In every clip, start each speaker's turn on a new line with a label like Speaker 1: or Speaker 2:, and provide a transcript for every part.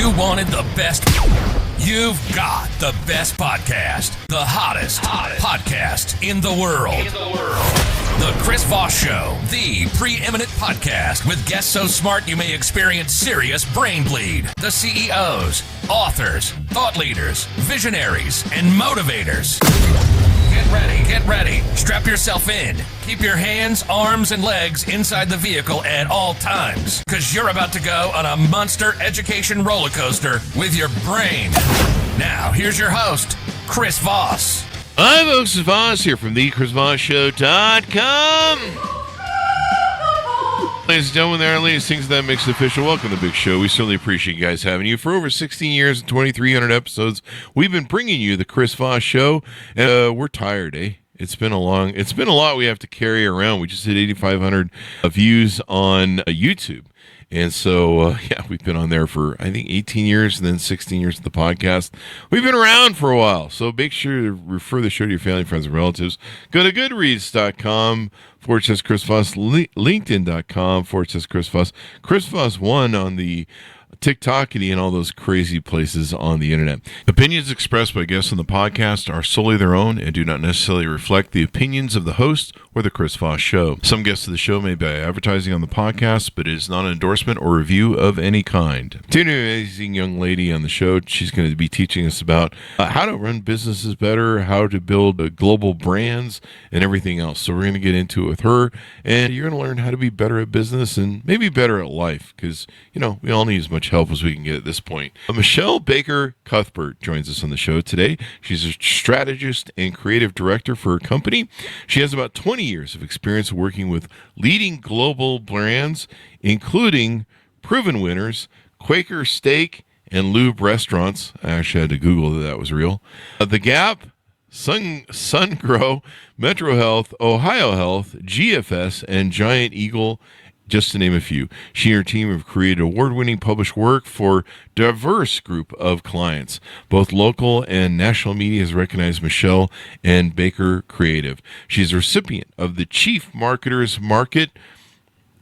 Speaker 1: You wanted the best. You've got the best podcast. The hottest podcast in the world. The Chris Voss Show, the preeminent podcast with guests so smart you may experience serious brain bleed. The CEOs, authors, thought leaders, visionaries, and motivators. Get ready. Strap yourself in. Keep your hands, arms, and legs inside the vehicle at all times, because you're about to go on a monster education roller coaster with your brain. Now, here's your host, Chris Voss.
Speaker 2: Hi, folks. It's Voss here from the ChrisVossShow.com. Ladies and gentlemen, there are latest things that makes it official. Welcome to the big show. We certainly appreciate you guys having you. For over 16 years and 2,300 episodes, we've been bringing you the Chris Voss Show. We're tired, eh? It's been a lot we have to carry around. We just hit 8,500 views on YouTube. And so, we've been on there for, I think, 18 years and then 16 years of the podcast. We've been around for a while. So make sure to refer the show to your family, friends, and relatives. Go to goodreads.com/Chris Voss, LinkedIn.com/Chris Voss, Chris Voss 1 on the TikTokity and all those crazy places on the internet. Opinions expressed by guests on the podcast are solely their own and do not necessarily reflect the opinions of the host or the Chris Voss Show. Some guests of the show may be advertising on the podcast, but it is not an endorsement or review of any kind. Today, an amazing young lady on the show. She's going to be teaching us about how to run businesses better, how to build global brands, and everything else. So we're going to get into it with her, and you're going to learn how to be better at business and maybe better at life, because, we all need as much help as we can get at this point. Michele Baker Cuthbert joins us on the show today. She's a strategist and creative director for her company. She has about 20 years of experience working with leading global brands, including proven winners, Quaker Steak and Lube restaurants. I actually had to Google that was real. The Gap, Sungrow, Metro Health, Ohio Health, GFS, and Giant Eagle, just to name a few. She and her team have created award-winning published work for a diverse group of clients. Both local and national media has recognized Michele and Baker Creative. She's a recipient of the Chief Marketers Market,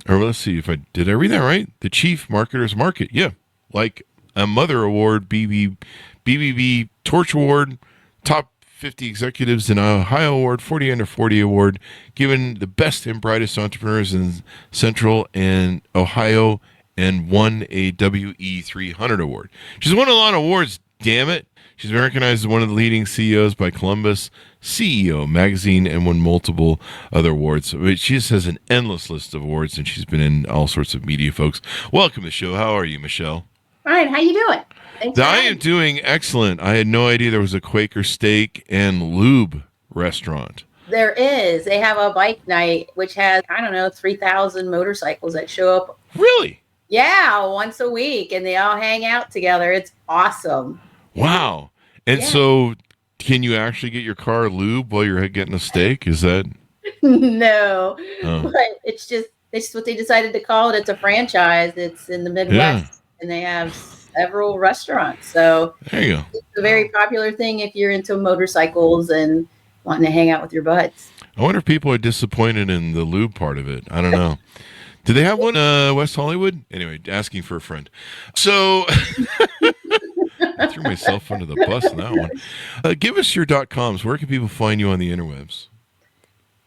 Speaker 2: or let's see if did I read that right? The Chief Marketers Market, like a Mother Award, BBB Torch Award, Top 50 Executives in Ohio Award, 40 Under 40 Award, given the best and brightest entrepreneurs in Central and Ohio, and won a WE300 Award. She's won a lot of awards, damn it. She's been recognized as one of the leading CEOs by Columbus CEO magazine and won multiple other awards. She just has an endless list of awards, and she's been in all sorts of media, folks. Welcome to the show. How are you, Michele?
Speaker 3: Fine. How you doing?
Speaker 2: I am doing excellent. I had no idea there was a Quaker Steak and Lube restaurant.
Speaker 3: There is. They have a bike night, which has, 3,000 motorcycles that show up.
Speaker 2: Really?
Speaker 3: Yeah, once a week, and they all hang out together. It's awesome.
Speaker 2: Wow. And so can you actually get your car lube while you're getting a steak? Is that?
Speaker 3: No. But it's just what they decided to call it. It's a franchise. It's in the Midwest, and they have several restaurants. So
Speaker 2: there you go.
Speaker 3: It's a very popular thing if you're into motorcycles and wanting to hang out with your buds.
Speaker 2: I wonder if people are disappointed in the lube part of it. I don't know. Do they have one West Hollywood? Anyway, asking for a friend. So I threw myself under the bus on that one. Give us your .coms. Where can people find you on the interwebs?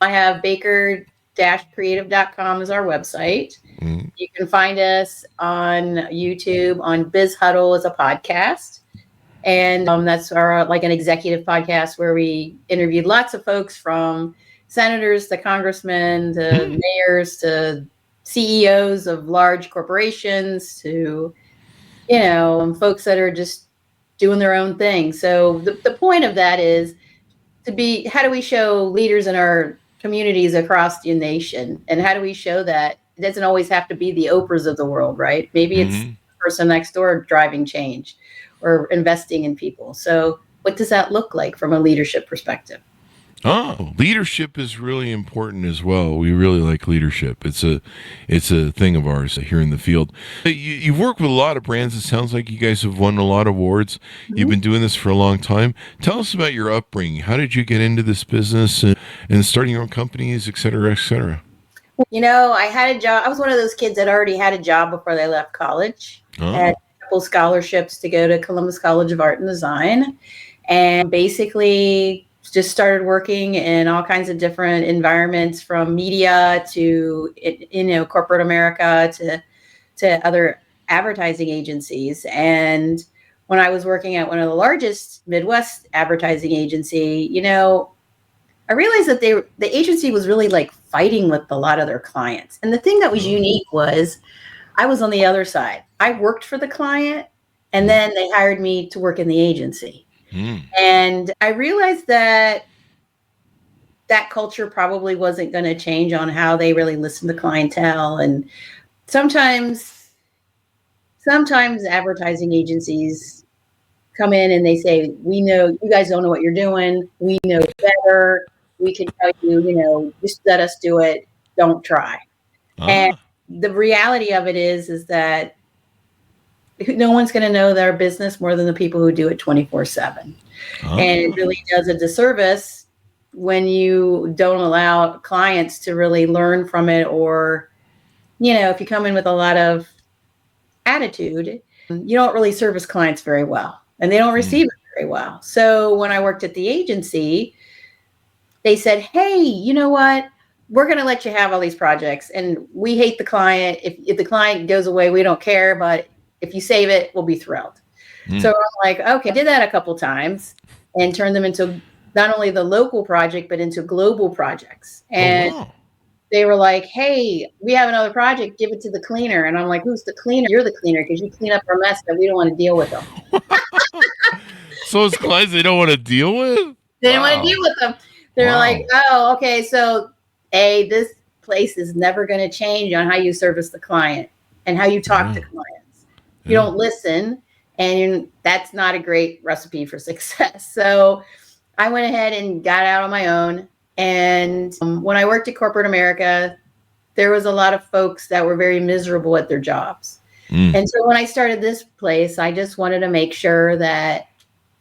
Speaker 3: I have baker-creative.com as our website. Mm-hmm. You can find us on YouTube on Biz Huddle as a podcast. And that's our an executive podcast where we interviewed lots of folks from senators to congressmen to mayors to CEOs of large corporations to, folks that are just doing their own thing. So the point of that is how do we show leaders in our communities across the nation? And how do we show that it doesn't always have to be the Oprahs of the world, right? Maybe it's the person next door driving change or investing in people. So what does that look like from a leadership perspective?
Speaker 2: Oh, leadership is really important as well. We really like leadership. It's a thing of ours here in the field. You've worked with a lot of brands. It sounds like you guys have won a lot of awards. Mm-hmm. You've been doing this for a long time. Tell us about your upbringing. How did you get into this business and starting your own companies, et cetera, et cetera?
Speaker 3: I had a job. I was one of those kids that already had a job before they left college. Oh. And a couple scholarships to go to Columbus College of Art and Design, and basically just started working in all kinds of different environments, from media to, corporate America to other advertising agencies. And when I was working at one of the largest Midwest advertising agency, I realized that the agency was really like fighting with a lot of their clients. And the thing that was unique was I was on the other side. I worked for the client, and then they hired me to work in the agency. And I realized that culture probably wasn't going to change on how they really listen to clientele. And sometimes advertising agencies come in and they say, we know you guys don't know what you're doing. We know better. We can tell you, just let us do it. Don't try. And the reality of it is that no one's going to know their business more than the people who do it 24/7. And it really does a disservice when you don't allow clients to really learn from it, or, if you come in with a lot of attitude, you don't really service clients very well, and they don't receive it very well. So when I worked at the agency, they said, hey, you know what? We're going to let you have all these projects, and we hate the client. If the client goes away, we don't care, but if you save it, we'll be thrilled. So I'm like, okay, I did that a couple times and turned them into not only the local project, but into global projects. And they were like, hey, we have another project, give it to the cleaner. And I'm like, who's the cleaner? You're the cleaner, because you clean up our mess that we don't want to deal with them.
Speaker 2: So it's clients they don't want to deal with?
Speaker 3: They don't want to deal with them. They're like, oh, okay, so this place is never going to change on how you service the client and how you talk to clients. You don't listen, and that's not a great recipe for success. So I went ahead and got out on my own. And when I worked at corporate America, there was a lot of folks that were very miserable at their jobs. And so when I started this place, I just wanted to make sure that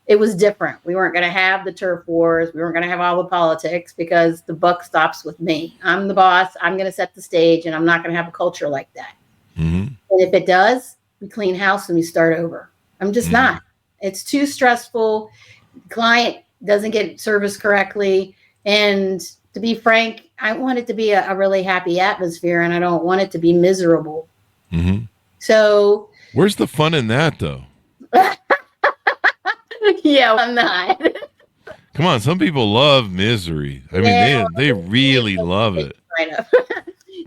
Speaker 3: it was different. We weren't going to have the turf wars. We weren't going to have all the politics, because the buck stops with me. I'm the boss. I'm going to set the stage, and I'm not going to have a culture like that. And if it does, we clean house and we start over. I'm just not. It's too stressful. The client doesn't get service correctly. And to be frank, I want it to be a really happy atmosphere, and I don't want it to be miserable. So
Speaker 2: where's the fun in that, though?
Speaker 3: Yeah, I'm not.
Speaker 2: Come on, some people love misery. I mean, they really love it.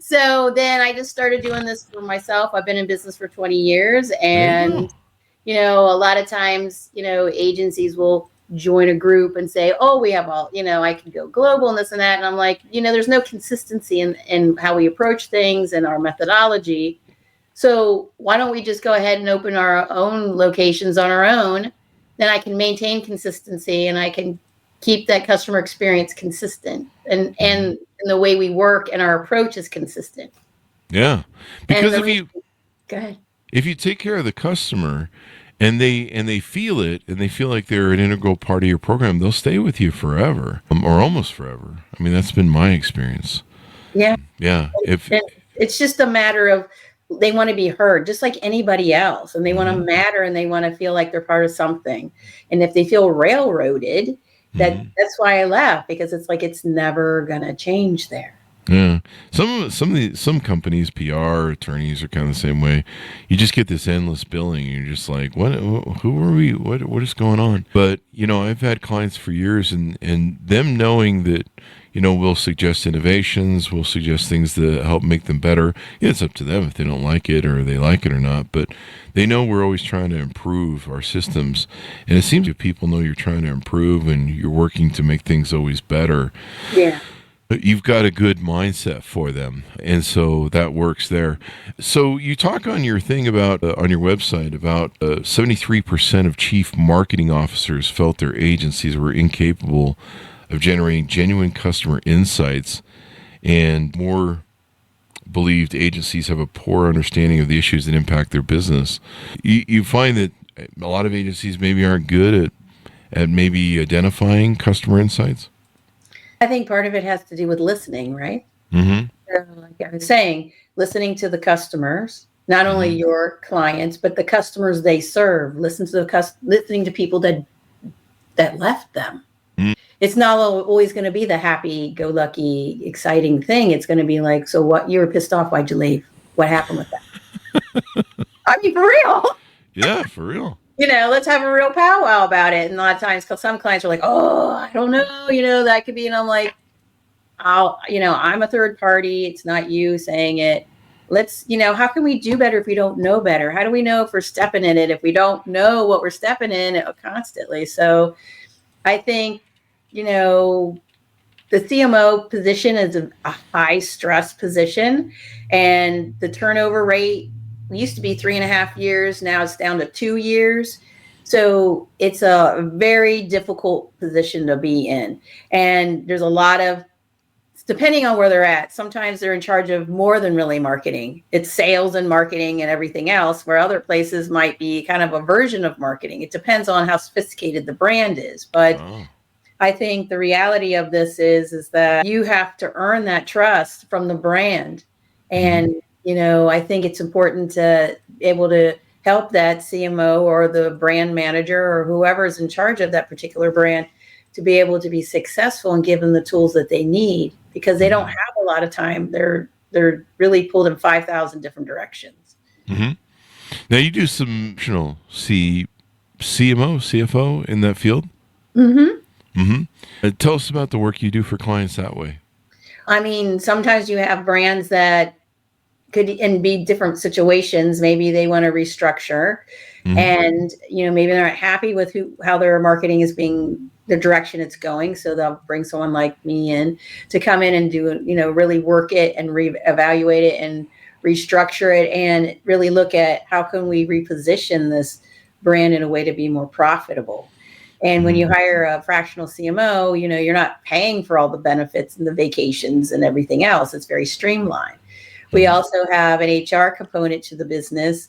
Speaker 3: So then I just started doing this for myself. I've been in business for 20 years, and a lot of times, agencies will join a group and say, oh, we have all, I can go global and this and that. And I'm like, there's no consistency in how we approach things and our methodology. So why don't we just go ahead and open our own locations on our own? Then I can maintain consistency, and I can keep that customer experience consistent, and the way we work and our approach is consistent.
Speaker 2: Yeah. Because if you take care of the customer, and they feel it, and they feel like they're an integral part of your program, they'll stay with you forever, or almost forever. I mean, that's been my experience. Yeah.
Speaker 3: It's just a matter of, they want to be heard just like anybody else, and they want to matter, and they want to feel like they're part of something. And if they feel railroaded, that's why I laugh, because it's like, it's never going to change there.
Speaker 2: Yeah. Some companies, PR attorneys, are kind of the same way. You just get this endless billing, and you're just like, who are we? What is going on? But, I've had clients for years, and them knowing that, we'll suggest innovations, we'll suggest things that help make them better. Yeah, it's up to them if they don't like it or they like it or not, but they know we're always trying to improve our systems. And it seems that people know you're trying to improve, and you're working to make things always better.
Speaker 3: Yeah.
Speaker 2: You've got a good mindset for them, and so that works there. So you talk on your thing about, on your website, about 73% of chief marketing officers felt their agencies were incapable of generating genuine customer insights, and more believed agencies have a poor understanding of the issues that impact their business. You find that a lot of agencies maybe aren't good at maybe identifying customer insights?
Speaker 3: I think part of it has to do with listening, right?
Speaker 2: Mm-hmm.
Speaker 3: So, like I was saying, listening to the customers, not only your clients, but the customers they serve. Listening to people that left them. It's not always going to be the happy-go-lucky, exciting thing. It's going to be like, so what? You were pissed off. Why'd you leave? What happened with that? I mean, for real.
Speaker 2: Yeah, for real.
Speaker 3: Let's have a real powwow about it. And a lot of times, because some clients are like, oh, I don't know, that could be. And I'm like, I'm a third party. It's not you saying it. Let's, how can we do better if we don't know better? How do we know if we're stepping in it if we don't know what we're stepping in constantly? So I think, the CMO position is a high stress position, and the turnover rate used to be 3.5 years. Now it's down to 2 years. So it's a very difficult position to be in. And there's a lot of, depending on where they're at, sometimes they're in charge of more than really marketing. It's sales and marketing and everything else, where other places might be kind of a version of marketing. It depends on how sophisticated the brand is. But I think the reality of this is that you have to earn that trust from the brand. And, I think it's important to be able to help that CMO or the brand manager or whoever's in charge of that particular brand to be able to be successful and give them the tools that they need, because they don't have a lot of time. They're really pulled in 5,000 different directions.
Speaker 2: Mm-hmm. Now you do some, CMO, CFO in that field? Tell us about the work you do for clients that way.
Speaker 3: I mean, sometimes you have brands that could be different situations. Maybe they want to restructure, and maybe they're not happy with how their marketing is being, the direction it's going. So they'll bring someone like me in to come in and do, really work it and evaluate it and restructure it and really look at how can we reposition this brand in a way to be more profitable. And when you hire a fractional CMO, you're not paying for all the benefits and the vacations and everything else. It's very streamlined. We also have an HR component to the business.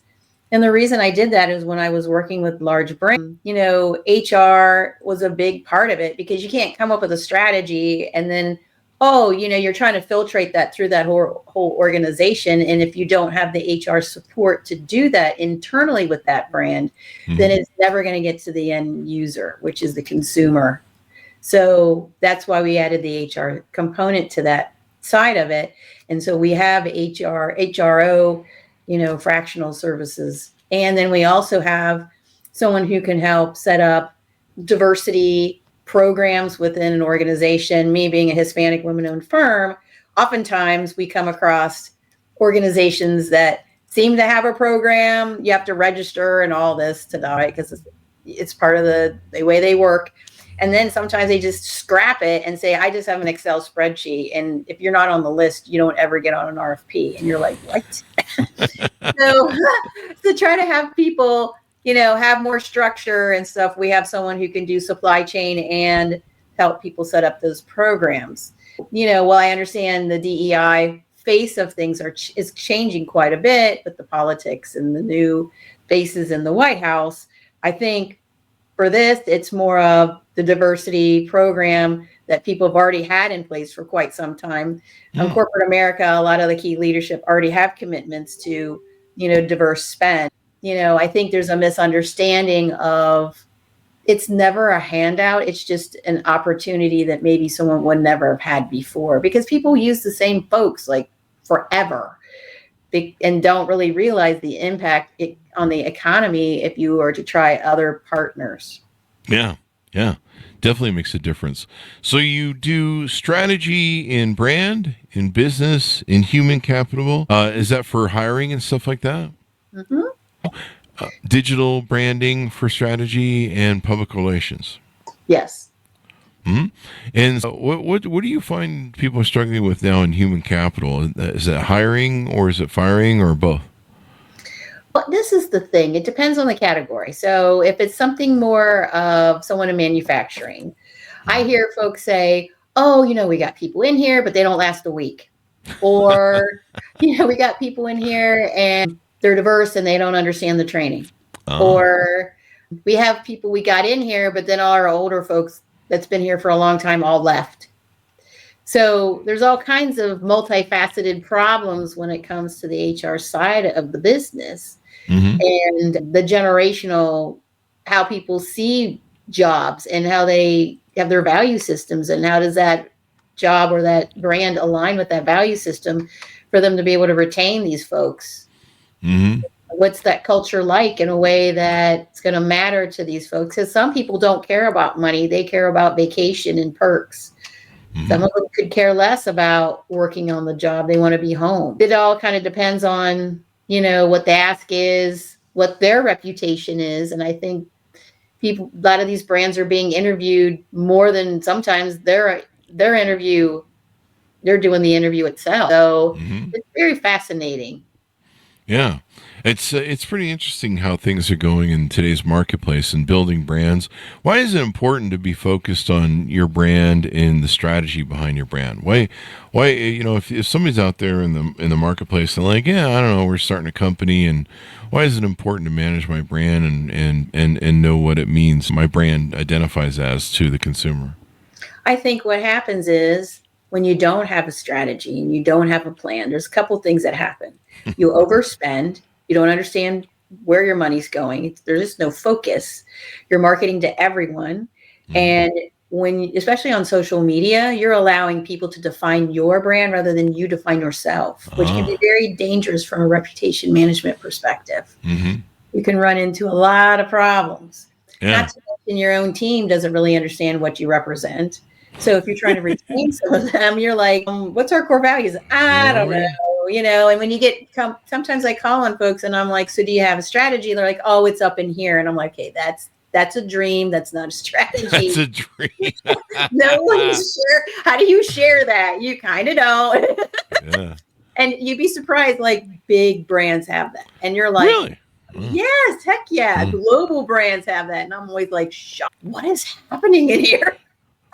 Speaker 3: And the reason I did that is when I was working with large brands, HR was a big part of it, because you can't come up with a strategy and then, you're trying to filtrate that through that whole organization. And if you don't have the HR support to do that internally with that brand, then it's never going to get to the end user, which is the consumer. So that's why we added the HR component to that side of it. And so we have HRO, fractional services. And then we also have someone who can help set up diversity programs within an organization. Me being a Hispanic women-owned firm, oftentimes we come across organizations that seem to have a program. You have to register and all this to die, because it's part of the way they work. And then sometimes they just scrap it and say, I just have an Excel spreadsheet. And if you're not on the list, you don't ever get on an RFP. And you're like, what? So to try to have people, have more structure and stuff, we have someone who can do supply chain and help people set up those programs. While I understand the DEI face of things is changing quite a bit with the politics and the new faces in the White House, I think for this, it's more of the diversity program that people have already had in place for quite some time. Corporate America, a lot of the key leadership already have commitments to, diverse spend. I think there's a misunderstanding of it's never a handout. It's just an opportunity that maybe someone would never have had before, because people use the same folks like forever and don't really realize the impact on the economy if you were to try other partners.
Speaker 2: Yeah. Definitely makes a difference. So you do strategy in brand, in business, in human capital. Is that for hiring and stuff like that? Digital branding for strategy and public relations.
Speaker 3: Yes.
Speaker 2: And what do you find people are struggling with now in human capital? Is it hiring, or is it firing, or both?
Speaker 3: Well, this is the thing. It depends on the category. So if it's something more of someone in manufacturing, I hear folks say, oh, we got people in here, but they don't last a week. Or, we got people in here and they're diverse and they don't understand the training. Or we have people we got in here, but then all our older folks that's been here for a long time all left. So there's all kinds of multifaceted problems when it comes to the HR side of the business, and the generational, how people see jobs and how they have their value systems, and how does that job or that brand align with that value system for them to be able to retain these folks. What's that culture like in a way that's going to matter to these folks? Because some people don't care about money. They care about vacation and perks. Some of them could care less about working on the job. They want to be home. It all kind of depends on, what the ask is, what their reputation is. And I think a lot of these brands are being interviewed more than sometimes their interview, they're doing the interview itself. So it's very fascinating.
Speaker 2: Yeah. It's pretty interesting how things are going in today's marketplace and building brands. Why is it important to be focused on your brand and the strategy behind your brand? Why if somebody's out there in the marketplace and like, yeah, I don't know, we're starting a company, and why is it important to manage my brand and know what it means my brand identifies as to the consumer?
Speaker 3: I think what happens is when you don't have a strategy and you don't have a plan, there's a couple things that happen. You overspend. You don't understand where your money's going. There's just no focus. You're marketing to everyone. And especially on social media, you're allowing people to define your brand rather than you define yourself, which can be very dangerous from a reputation management perspective. You can run into a lot of problems. Not to mention your own team doesn't really understand what you represent. So if you're trying to retain some of them, you're like, what's our core values? I don't know. And when you sometimes I call on folks and I'm like, so do you have a strategy? They're like, oh, it's up in here. And I'm like, okay, that's a dream. That's not a strategy.
Speaker 2: That's a dream.
Speaker 3: No one's sure. How do you share that? You kind of don't.
Speaker 2: Yeah.
Speaker 3: And you'd be surprised, like big brands have that. And you're like,
Speaker 2: really?
Speaker 3: Yes, heck yeah. Global brands have that. And I'm always like, shocked. What is happening in here?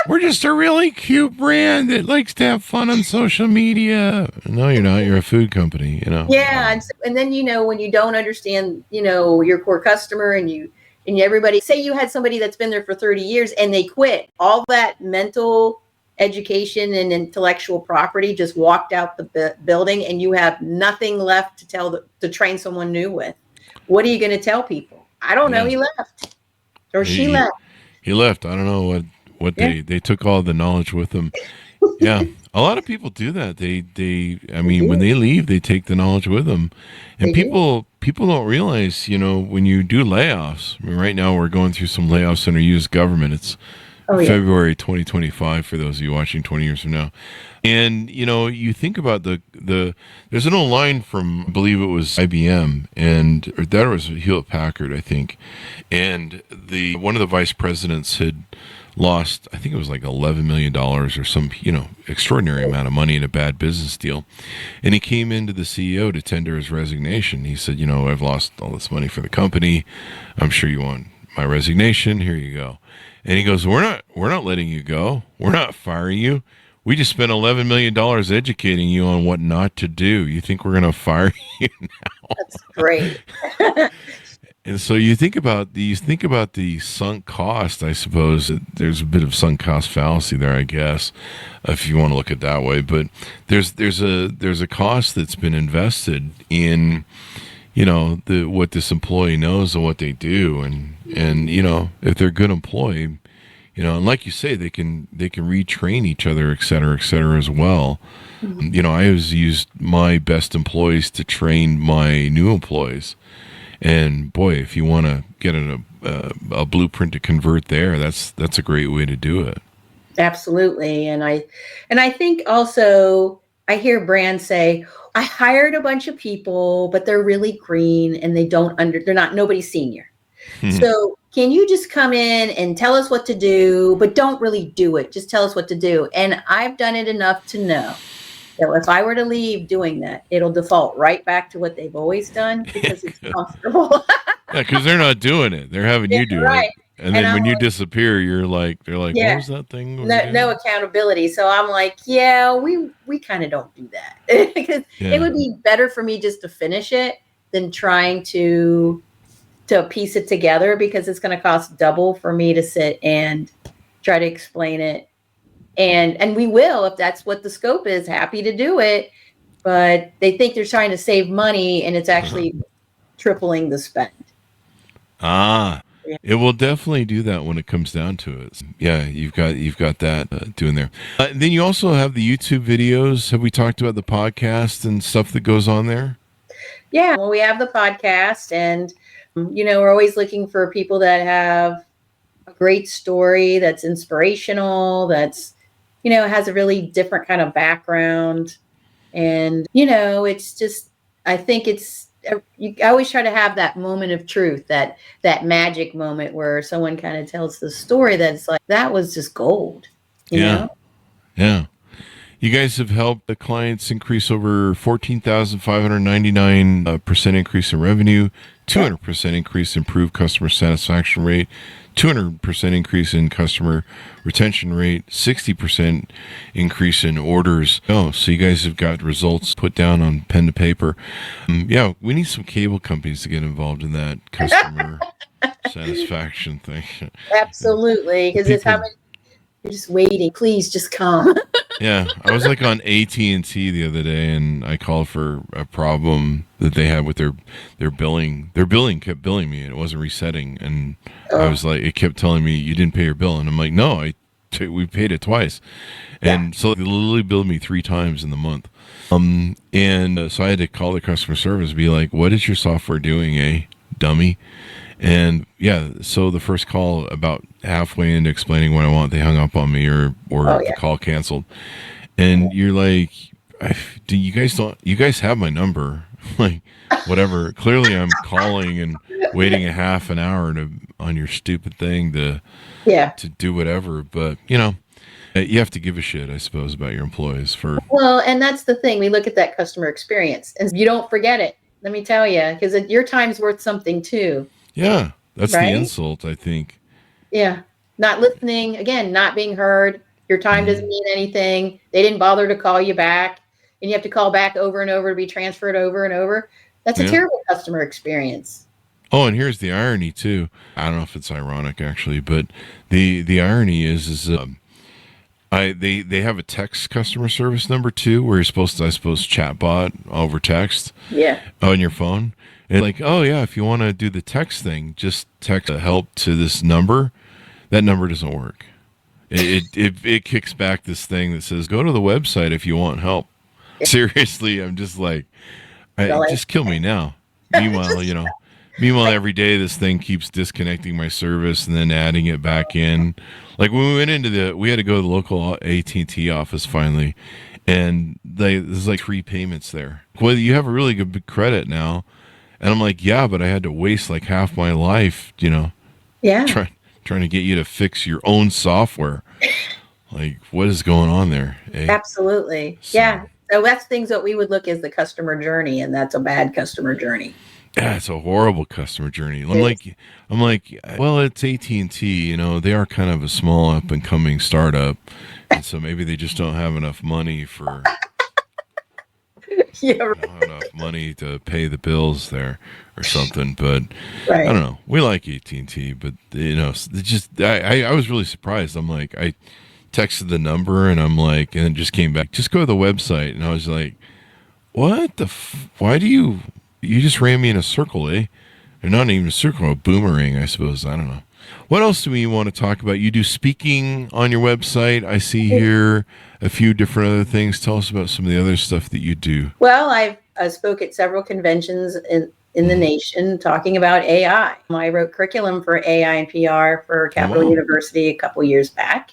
Speaker 2: We're just a really cute brand that likes to have fun on social media. No, you're not. You're a food company,
Speaker 3: Yeah. And then, when you don't understand, your core customer and everybody, say you had somebody that's been there for 30 years and they quit, all that mental education and intellectual property just walked out the building, and you have nothing left to train someone new with. What are you going to tell people? I don't know. He left or she left.
Speaker 2: He left. I don't know what they took all the knowledge with them. Yeah. A lot of people do that. When they leave, they take the knowledge with them. And people don't realize, when you do layoffs, right now we're going through some layoffs in our U.S. government. It's February 2025 for those of you watching 20 years from now. And, you think about there's an old line from, I believe it was IBM, or that was Hewlett Packard, I think. And one of the vice presidents had lost, I think it was like $11 million or some, extraordinary amount of money in a bad business deal. And he came into the CEO to tender his resignation. He said, I've lost all this money for the company. I'm sure you want my resignation. Here you go. And he goes, we're not letting you go. We're not firing you. We just spent $11 million educating you on what not to do. You think we're going to fire you now?
Speaker 3: That's great.
Speaker 2: And so you think about the sunk cost. I suppose there's a bit of sunk cost fallacy there, I guess, if you want to look at it that way. But there's a cost that's been invested in, what this employee knows and what they do, and if they're a good employee, and like you say, they can retrain each other, et cetera, as well. I always used my best employees to train my new employees. And boy, if you want to get a blueprint to convert there, that's a great way to do it. Absolutely.
Speaker 3: And I think also I hear brands say, I hired a bunch of people, but they're really green and they're not nobody's senior. So can you just come in and tell us what to do, but don't really do it. Just tell us what to do. And I've done it enough to know that if I were to leave doing that, it'll default right back to what they've always done because it's comfortable.
Speaker 2: Yeah, because they're not doing it. They're having you do it. And then when you disappear, they're like, what was that thing?
Speaker 3: No accountability. So I'm like, we kind of don't do that. Because it would be better for me just to finish it than trying to piece it together, because it's going to cost double for me to sit and try to explain it And we will, if that's what the scope is, happy to do it. But they think they're trying to save money, and it's actually tripling the spend.
Speaker 2: Ah,
Speaker 3: Yeah.
Speaker 2: it will definitely do that when it comes down to it. Yeah, you've got that doing there. Then you also have the YouTube videos. Have we talked about the podcast and stuff that goes on there?
Speaker 3: Yeah, well, we have the podcast, and we're always looking for people that have a great story, that's inspirational, that's has a really different kind of background. And it's just, I think I always try to have that moment of truth, that magic moment where someone kind of tells the story that's like, that was just gold. You know?
Speaker 2: Yeah. You guys have helped the clients increase over 14,599% increase in revenue, 200% increase in improved customer satisfaction rate, 200% increase in customer retention rate, 60% increase in orders. Oh, so you guys have got results put down on pen to paper. Yeah, we need some cable companies to get involved in that customer satisfaction thing.
Speaker 3: Absolutely, because it's how many, you're just waiting. Please just come.
Speaker 2: Yeah, I was like on AT&T the other day, and I called for a problem that they had with their billing. Their billing kept billing me, and it wasn't resetting. And I was like, it kept telling me you didn't pay your bill, and I'm like, no, we paid it twice, and so they literally billed me 3 times in the month. So I had to call the customer service, and be like, what is your software doing, dummy? And yeah, so the first call, about halfway into explaining what I want, they hung up on me, or the call canceled. And you're like, you guys have my number? Like, whatever. Clearly I'm calling and waiting a half an hour on your stupid thing to do whatever. But you have to give a shit, I suppose, about your employees.
Speaker 3: Well, and that's the thing. We look at that customer experience, and you don't forget it. Let me tell you, because your time's worth something too.
Speaker 2: Yeah, that's right? The insult, I think.
Speaker 3: Yeah. Not listening, again, not being heard. Your time doesn't mean anything. They didn't bother to call you back, and you have to call back over and over to be transferred over and over. That's a terrible customer experience.
Speaker 2: Oh, and here's the irony too. I don't know if it's ironic actually, but the irony is they have a text customer service number too, where you're supposed to, I suppose, chatbot over text.
Speaker 3: Yeah.
Speaker 2: On your phone. And like, oh yeah, if you want to do the text thing, just text help to this number. That number doesn't work. It kicks back this thing that says, go to the website if you want help. Seriously, I'm just like, just kill me now. Meanwhile, every day this thing keeps disconnecting my service and then adding it back in. Like when we went we had to go to the local AT&T office finally, and there's like 3 payments there. Well, you have a really good credit now. And I'm like, yeah, but I had to waste like half my life, trying to get you to fix your own software. Like, what is going on there?
Speaker 3: Absolutely. So, yeah. So that's things that we would look as the customer journey, and that's a bad customer journey.
Speaker 2: Yeah, it's a horrible customer journey. I'm like, well, it's AT&T, they are kind of a small up and coming startup. And so maybe they just don't have enough money for... don't have enough money to pay the bills there or something, but I don't know. We like AT&T, but I was really surprised. I'm like, I texted the number and I'm like, and it just came back, just go to the website. And I was like, what why do you just ran me in a circle, eh? Or not even a circle, a boomerang, I suppose. I don't know. What else do we want to talk about? You do speaking on your website. I see here a few different other things. Tell us about some of the other stuff that you do.
Speaker 3: Well, I've spoke at several conventions in the nation talking about AI. I wrote curriculum for AI and PR for Capital University a couple years back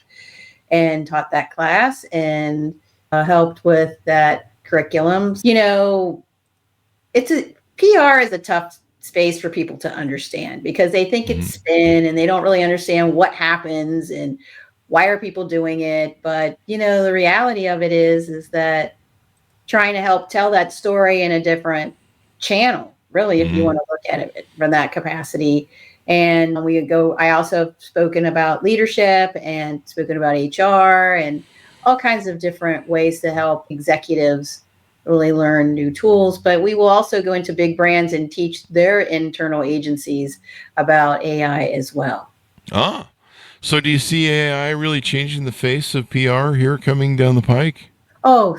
Speaker 3: and taught that class and helped with that curriculum. PR is a tough space for people to understand because they think it's spin and they don't really understand what happens and why are people doing it. But, the reality of it is that trying to help tell that story in a different channel, really, if you want to look at it from that capacity. And I also have spoken about leadership and spoken about HR and all kinds of different ways to help executives really learn new tools. But we will also go into big brands and teach their internal agencies about AI as well.
Speaker 2: So do you see AI really changing the face of PR here coming down the pike?
Speaker 3: Oh,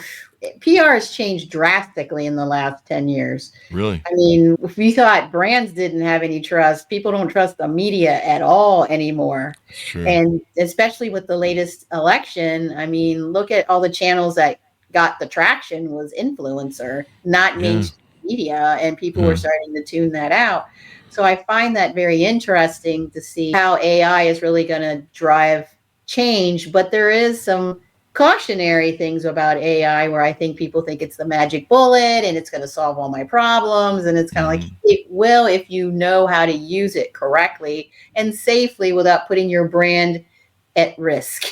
Speaker 3: PR has changed drastically in the last 10 years.
Speaker 2: Really?
Speaker 3: I mean, if we thought brands didn't have any trust, people don't trust the media at all anymore.
Speaker 2: That's true.
Speaker 3: And especially with the latest election, I mean, look at all the channels that got the traction was influencer, not mainstream media, and people were starting to tune that out. So I find that very interesting to see how AI is really going to drive change, but there is some cautionary things about AI where I think people think it's the magic bullet and it's going to solve all my problems. And it's kind of like, it will if you know how to use it correctly and safely without putting your brand at risk.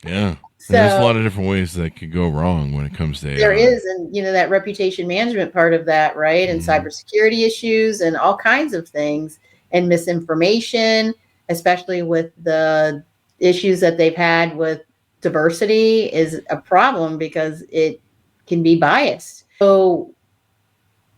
Speaker 2: Yeah.
Speaker 3: So
Speaker 2: there's a lot of different ways that could go wrong when it comes to AI.
Speaker 3: there is, and that reputation management part of that, right? And cybersecurity issues and all kinds of things and misinformation, especially with the issues that they've had with diversity is a problem because it can be biased. So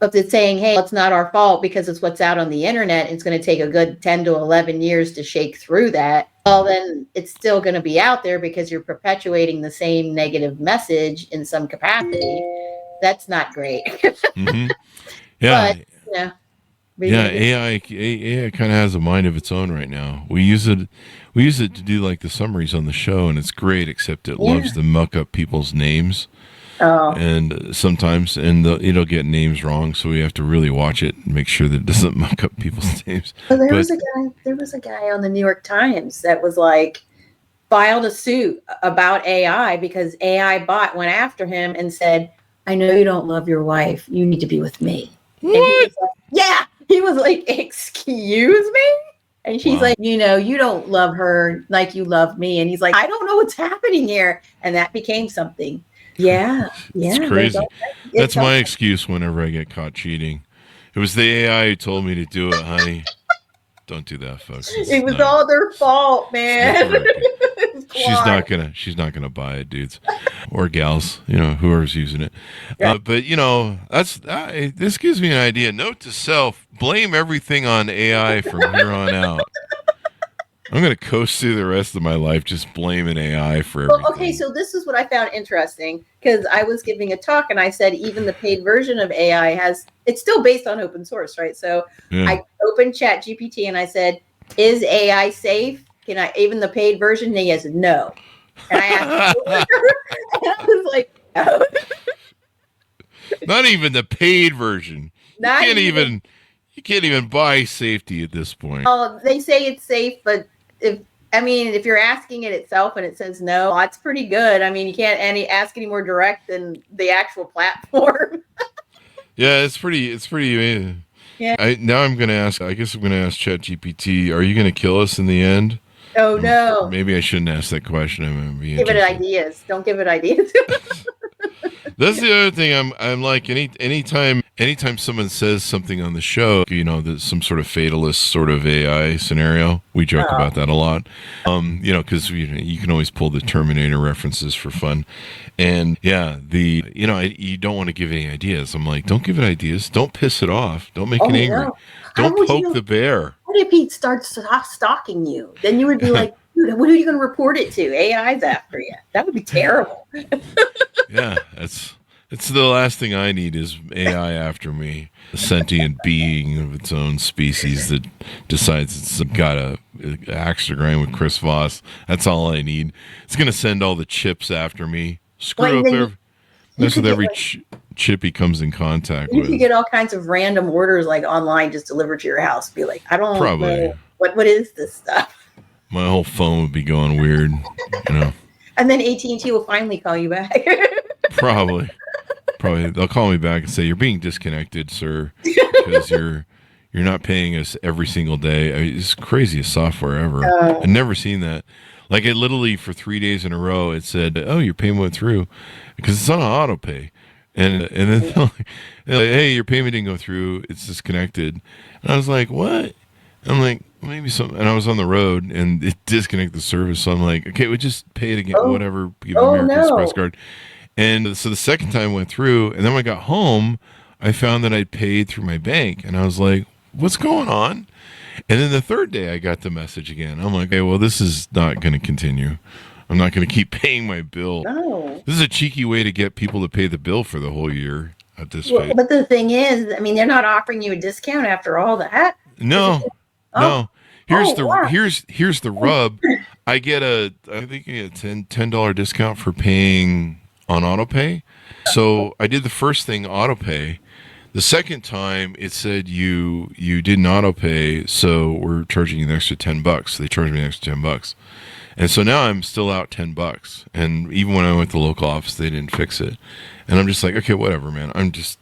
Speaker 3: if it's saying, hey, it's not our fault because it's what's out on the internet, it's going to take a good 10 to 11 years to shake through that, well, then it's still going to be out there because you're perpetuating the same negative message in some capacity. That's not great.
Speaker 2: Yeah.
Speaker 3: But,
Speaker 2: AI kind of has a mind of its own right now. We use it to do like the summaries on the show, and it's great, except it loves to muck up people's names. And sometimes, it'll get names wrong, so we have to really watch it and make sure that it doesn't muck up people's names.
Speaker 3: Well, there was a guy on the New York Times that was like filed a suit about AI because AI bot went after him and said, "I know you don't love your wife. You need to be with me."
Speaker 2: What?
Speaker 3: And he was like, yeah. He was like, "Excuse me?" And she's like, "You don't love her like you love me." And he's like, "I don't know what's happening here." And that became something. Yeah.
Speaker 2: It's crazy. That's my excuse whenever I get caught cheating. It was the AI who told me to do it, honey. Don't do that, folks.
Speaker 3: It was all their fault, man.
Speaker 2: She's not gonna buy it, dudes or gals, whoever's using it. But this gives me an idea. Note to self: blame everything on AI from here on out. I'm going to coast through the rest of my life just blaming AI for everything.
Speaker 3: Well, okay, so this is what I found interesting because I was giving a talk and I said even the paid version of AI it's still based on open source, right? So I opened ChatGPT and I said, "Is AI safe? Can I even the paid version?" And he said, "No." And I asked, and I was like, "No."
Speaker 2: Not even the paid version. You can't even buy safety at this point.
Speaker 3: Oh, they say it's safe, but if you're asking it itself and it says no, it's pretty good. I mean, you can't ask any more direct than the actual platform.
Speaker 2: Yeah, it's pretty amazing. Yeah. Now I'm going to ask ChatGPT, are you going to kill us in the end?
Speaker 3: Oh, no.
Speaker 2: Maybe I shouldn't ask that question.
Speaker 3: Give it ideas. Don't give it ideas.
Speaker 2: That's the other thing. I'm like, anytime someone says something on the show, there's some sort of fatalist sort of AI scenario. We joke about that a lot. Because you can always pull the Terminator references for fun. And you don't want to give any ideas. I'm like, don't give it ideas. Don't piss it off. Don't make it angry. No. Don't poke the bear.
Speaker 3: What if he starts stalking you? Then you would be like, dude, what are you going to report it to? AI's after you. That would be terrible.
Speaker 2: Yeah, it's the last thing I need is AI after me. A sentient being of its own species that decides it's got a axe to grind with Chris Voss. That's all I need. It's going to send all the chips after me. Screw up mess with every chip he comes in contact with.
Speaker 3: You could get all kinds of random orders like online just delivered to your house. Be like, I don't know. What is this stuff?
Speaker 2: My whole phone would be going weird,
Speaker 3: And then AT&T will finally call you back.
Speaker 2: Probably. They'll call me back and say, "You're being disconnected, sir, because you're not paying us every single day." It's the craziest software ever. I've never seen that. Like, it literally for 3 days in a row, it said, "Oh, your payment went through," because it's on auto pay. And then they're like, "Hey, your payment didn't go through. It's disconnected." And I was like, "What?" I'm like, maybe something. And I was on the road and it disconnected the service. So I'm like, okay, we just pay it again, whatever. Give American Express card. And so the second time went through. And then when I got home, I found that I'd paid through my bank. And I was like, what's going on? And then the third day I got the message again. I'm like, hey, well, this is not going to continue. I'm not going to keep paying my bill.
Speaker 3: No.
Speaker 2: This is a cheeky way to get people to pay the bill for the whole year at this rate.
Speaker 3: But the thing is, I mean, they're not offering you a discount after all that.
Speaker 2: No. Here's the rub. I think I get a $10 discount for paying on autopay. So I did the first thing autopay. The second time it said you didn't autopay, so we're charging you an extra $10. They charged me an extra $10. And so now I'm still out $10. And even when I went to the local office, they didn't fix it. And I'm just like, okay, whatever, man.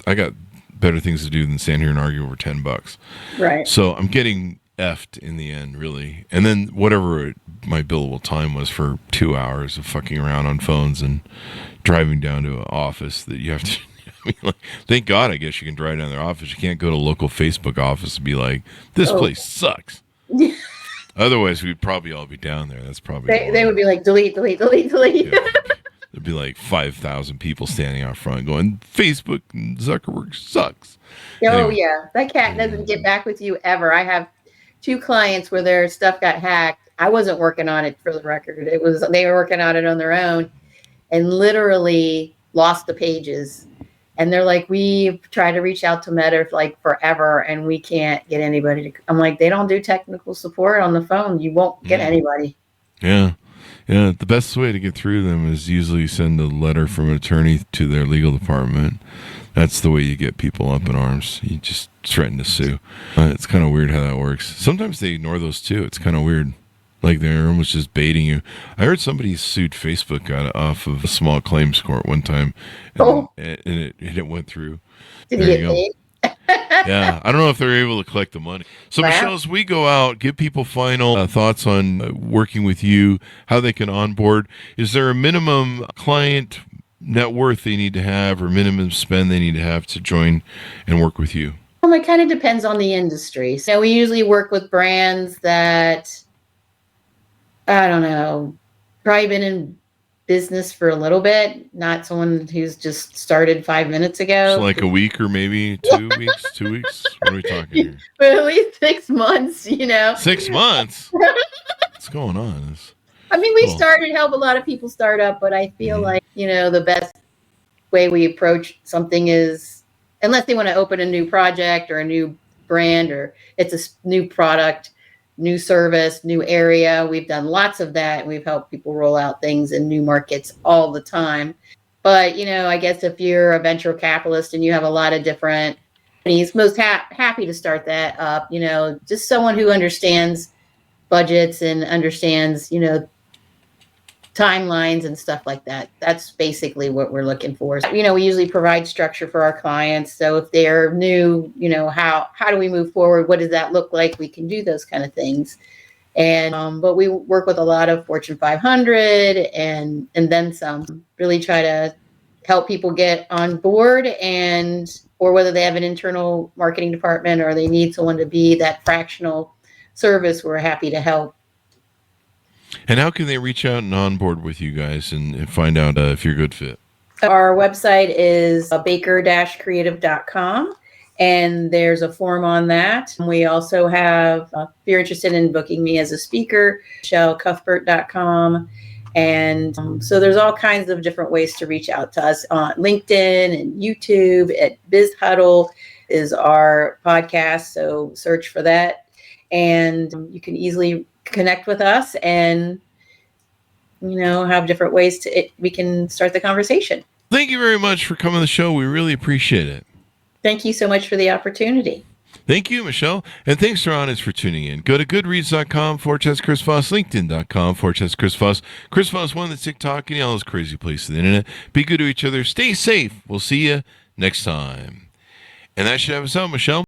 Speaker 2: I got better things to do than stand here and argue over $10.
Speaker 3: Right.
Speaker 2: So I'm getting effed in the end, really. And then whatever my billable time was for 2 hours of fucking around on phones and driving down to an office that you have to. I mean, like, thank God, I guess you can drive down to their office. You can't go to a local Facebook office and be like, this place sucks. Otherwise, we'd probably all be down there. That's probably
Speaker 3: they would be like, delete.
Speaker 2: Yeah. There'd be like 5,000 people standing out front going, Facebook and Zuckerberg sucks.
Speaker 3: Oh,
Speaker 2: Anyway.
Speaker 3: yeah. That cat doesn't get back with you ever. I have 2 clients where their stuff got hacked. I wasn't working on it, for the record. They were working on it on their own and literally lost the pages. And they're like, we've tried to reach out to Meta for like forever, and we can't get anybody to. I'm like, they don't do technical support on the phone. You won't get anybody.
Speaker 2: Yeah. Yeah. The best way to get through them is usually send a letter from an attorney to their legal department. That's the way you get people up in arms. You just threaten to sue. It's kind of weird how that works. Sometimes they ignore those too. It's kind of weird. Like they're almost just baiting you. I heard somebody sued Facebook off of a small claims court one time, and it went through.
Speaker 3: Did you get paid?
Speaker 2: Yeah, I don't know if they're able to collect the money. So,
Speaker 3: Wow.
Speaker 2: Michele, as we go out, give people final thoughts on working with you, how they can onboard. Is there a minimum client net worth they need to have or minimum spend they need to have to join and work with you?
Speaker 3: Well, it kind of depends on the industry. So we usually work with brands that, I don't know, probably been in business for a little bit, not someone who's just started 5 minutes ago.
Speaker 2: So like a week or maybe 2 weeks, 2 weeks? What are we talking here?
Speaker 3: But at least 6 months,
Speaker 2: 6 months? What's going on?
Speaker 3: I mean, we started help a lot of people start up, but I feel like, the best way we approach something is, unless they want to open a new project or a new brand or it's a new product, new service, new area. We've done lots of that. We've helped people roll out things in new markets all the time. But, I guess if you're a venture capitalist and you have a lot of different companies, most happy to start that up, just someone who understands budgets and understands, timelines and stuff like that. That's basically what we're looking for. So, we usually provide structure for our clients. So if they're new, how do we move forward? What does that look like? We can do those kind of things. And but we work with a lot of Fortune 500 and then some. Really try to help people get on board, or whether they have an internal marketing department or they need someone to be that fractional service, we're happy to help.
Speaker 2: And how can they reach out and onboard with you guys and find out if you're a good fit?
Speaker 3: Our website is baker-creative.com, and there's a form on that. We also have, if you're interested in booking me as a speaker, Cuthbert.com. And so there's all kinds of different ways to reach out to us on LinkedIn and YouTube. At Biz Huddle is our podcast, so search for that. And you can easily connect with us and, have different ways we can start the conversation.
Speaker 2: Thank you very much for coming on the show. We really appreciate it.
Speaker 3: Thank you so much for the opportunity.
Speaker 2: Thank you, Michele. And thanks to our audience for tuning in. Go to goodreads.com/Chris Voss, LinkedIn.com/Chris Voss. Chris Voss, one that's TikTok and all those crazy places on the internet. Be good to each other. Stay safe. We'll see you next time. And that should have us out, Michele.